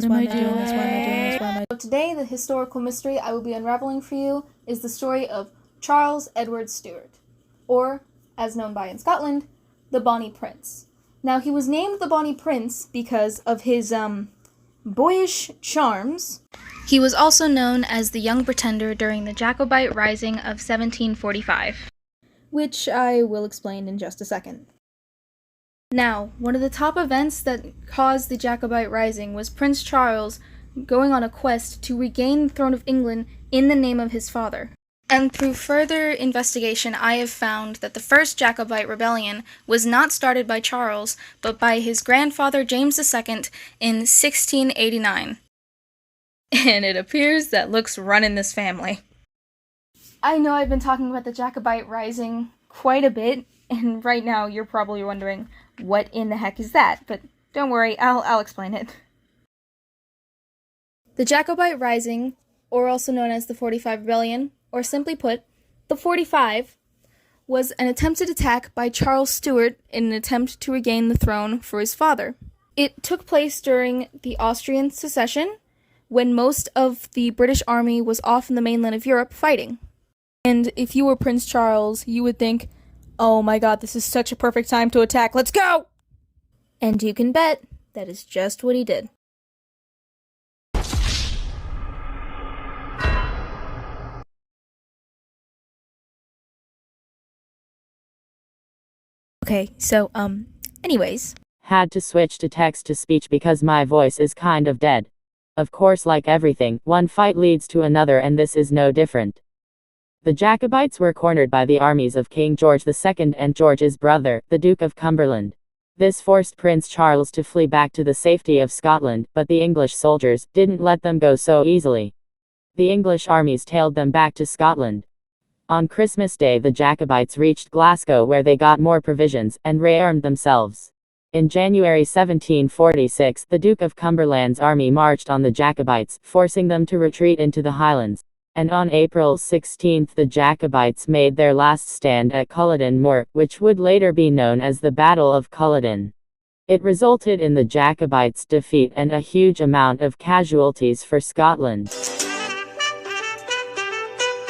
So today, the historical mystery I will be unraveling for you is the story of Charles Edward Stewart, or, as known by in Scotland, the Bonnie Prince. Now, he was named the Bonnie Prince because of his, boyish charms. He was also known as the Young Pretender during the Jacobite Rising of 1745, which I will explain in just a second. Now, one of the top events that caused the Jacobite Rising was Prince Charles going on a quest to regain the throne of England in the name of his father. And through further investigation, I have found that the first Jacobite rebellion was not started by Charles, but by his grandfather James II in 1689. And it appears that looks run in this family. I know I've been talking about the Jacobite Rising quite a bit, and right now you're probably wondering, what in the heck is that? But don't worry, I'll explain it. The Jacobite Rising, or also known as the 45 Rebellion, or simply put, the 45, was an attempted attack by Charles Stewart in an attempt to regain the throne for his father. It took place during the Austrian Succession, when most of the British army was off in the mainland of Europe fighting. And if you were Prince Charles, you would think, oh my god, this is such a perfect time to attack, let's go! And you can bet that is just what he did. Okay, so, anyways. Had to switch to text-to-speech because my voice is kind of dead. Of course, like everything, one fight leads to another, and this is no different. The Jacobites were cornered by the armies of King George II and George's brother, the Duke of Cumberland. This forced Prince Charles to flee back to the safety of Scotland, but the English soldiers didn't let them go so easily. The English armies tailed them back to Scotland. On Christmas Day, the Jacobites reached Glasgow, where they got more provisions and rearmed themselves. In January 1746, the Duke of Cumberland's army marched on the Jacobites, forcing them to retreat into the Highlands. And on April 16, the Jacobites made their last stand at Caladin Moor, which would later be known as the Battle of Caladin. It resulted in the Jacobites' defeat and a huge amount of casualties for Scotland.